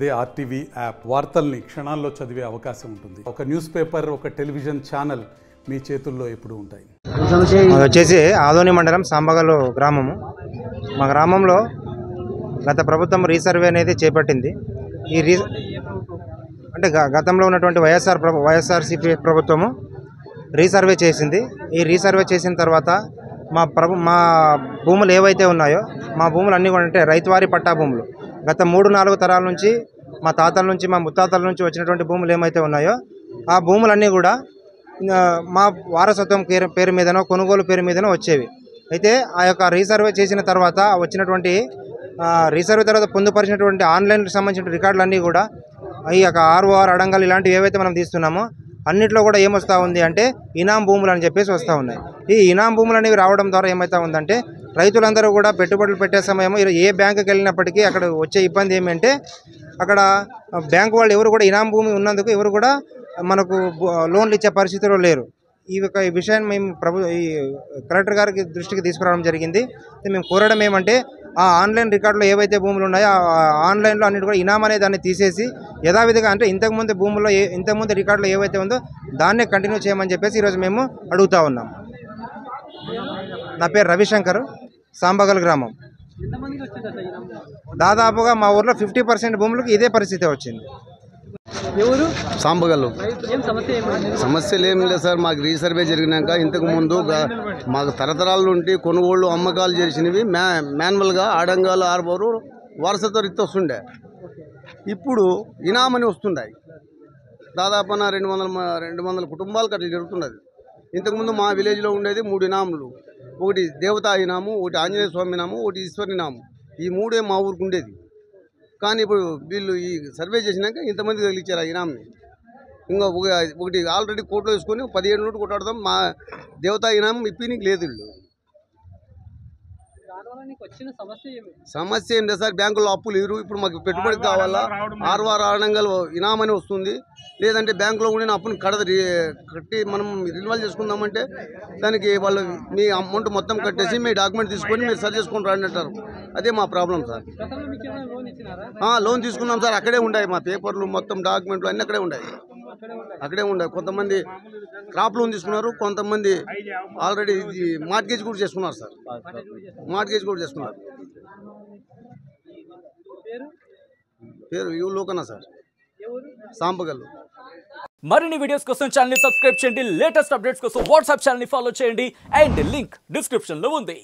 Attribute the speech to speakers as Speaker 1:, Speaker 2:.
Speaker 1: అదే RTV app వార్తల్ని క్షణాల్లో చదివే అవకాశం ఉంటుంది. ఒక న్యూస్ పేపర్, ఒక టెలివిజన్ ఛానల్ మీ చేతుల్లో ఎప్పుడు ఉంటాయి.
Speaker 2: అది వచ్చేసి ఆదోని మండలం సాంబగల్లు గ్రామము. మా గ్రామంలో గత ప్రభుత్వం రీసర్వే అనేది చేపట్టింది. ఈ అంటే గతంలో ఉన్నటువంటి వైఎస్ఆర్సీపీ ప్రభుత్వము రీసర్వే చేసింది. ఈ రీసర్వే చేసిన తర్వాత మా భూములు ఏవైతే ఉన్నాయో మా భూములు అన్నీ కూడా అంటే రైతువారి పట్టా భూములు గత 3-4 తరాల నుంచి మా తాతల నుంచి మా ముత్తాతల నుంచి వచ్చినటువంటి భూములు ఏమైతే ఉన్నాయో ఆ భూములన్నీ కూడా మా వారసత్వం పేరు మీదనో కొనుగోలు పేరు మీదనో వచ్చేవి. అయితే ఆ యొక్క రీసర్వే చేసిన తర్వాత వచ్చినటువంటి రీసర్వే తర్వాత పొందుపరిచినటువంటి ఆన్లైన్కి సంబంధించిన రికార్డులన్నీ కూడా ఈ యొక్క ఆర్ఓఆర్ అడంగల్ ఇలాంటివి ఏవైతే మనం తీస్తున్నామో అన్నింటిలో కూడా ఏమొస్తూ ఉంది అంటే ఇనాం భూములు అని చెప్పేసి వస్తూ ఉన్నాయి. ఈ ఇనాం భూములు అనేవి రావడం ద్వారా ఏమవుతా ఉందంటే రైతులందరూ కూడా పెట్టుబడులు పెట్టే సమయం ఏ బ్యాంకుకి వెళ్ళినప్పటికీ అక్కడ వచ్చే ఇబ్బంది ఏమంటే అక్కడ బ్యాంకు వాళ్ళు ఎవరు కూడా ఇనాం భూమి ఉన్నందుకు ఎవరు కూడా మనకు లోన్లు ఇచ్చే పరిస్థితిలో లేరు. ఈ విషయాన్ని మేము ఈ కలెక్టర్ గారికి దృష్టికి తీసుకురావడం జరిగింది. మేము కోరడం ఏమంటే ఆ ఆన్లైన్ రికార్డులో ఏవైతే భూములు ఉన్నాయో ఆ ఆన్లైన్లో అన్నిటి కూడా ఇనాం అనే దాన్ని తీసేసి యథావిధిగా అంటే ఇంతకుముందు భూముల్లో ఇంతకుముందు రికార్డులో ఏవైతే ఉందో దాన్నే కంటిన్యూ చేయమని చెప్పేసి ఈరోజు మేము అడుగుతూ ఉన్నాం. నా పేరు రవిశంకర్, సాంబగల్ గ్రామం. దాదాపుగా మా ఊర్లో 50% భూములకు ఇదే పరిస్థితి వచ్చింది.
Speaker 3: సాంబగల్లు సమస్యలు ఏం లేదు సార్. మాకు రీసర్వే జరిగినాక ఇంతకు ముందు మాకు తరతరాల నుండి కొనుగోళ్లు అమ్మకాలు చేసినవి మాన్యువల్గా ఆడంగాలు ఆర్బోరు వారసత్వ రీతి వస్తుండే. ఇప్పుడు ఇనామని వస్తున్నాయి. దాదాపున 200 కుటుంబాలకు అట్లా జరుగుతున్నది. ఇంతకుముందు మా విలేజ్లో ఉండేది 3 ఇనాములు. ఒకటి దేవతా ఇనాము, ఒకటి ఆంజనేయ స్వామి ఇనాము, ఒకటి ఈశ్వరి ఇనాము. ఈ 3 మా ఊరికి ఉండేది. కానీ ఇప్పుడు వీళ్ళు ఈ సర్వే చేసినాక ఇంతమంది తగిలిచ్చారు ఆ ఇనాంని. ఇంకా ఒకటి ఆల్రెడీ కోర్టులో వేసుకొని 17 నుండి కొట్టాడదాం. మా దేవతా ఇనాం ఇప్పనికి లేదు. వీళ్ళు సమస్య ఏం లేదు సార్. బ్యాంకుల్లో అప్పులు ఇరు. ఇప్పుడు మాకు పెట్టుబడికి కావాలా ఆర్వార్ ఆడంగల్ ఇనామని వస్తుంది. లేదంటే బ్యాంకులో ఉండిన అప్పుని కట్టి మనం రిన్యువల్ చేసుకుందామంటే దానికి వాళ్ళు మీ అమౌంట్ మొత్తం కట్టేసి మీ డాక్యుమెంట్ తీసుకొని మీరు సరి చేసుకొని రండి అంటారు. అదే మా ప్రాబ్లం సార్. లోన్ తీసుకున్నాం సార్. అక్కడే ఉన్నాయి మా పేపర్లు మొత్తం డాక్యుమెంట్లు అన్నీ అక్కడే ఉన్నాయి. కొంతమంది క్రాప్ లోన్ తీసుకున్నారు, కొంతమంది ఆల్రెడీ మార్గేజ్ కూడా చేసుకున్నారు సార్. పేరు యూ లోకనా సార్, సాంబగల్లు.
Speaker 4: మరిన్ని వీడియోస్ కోసం ఛానల్ ని సబ్స్క్రైబ్ చేయండి. లేటెస్ట్ అప్డేట్స్ కోసం వాట్సాప్ ఛానల్ ని ఫాలో చేయండి. అండ్ లింక్ డిస్క్రిప్షన్ లో ఉంది.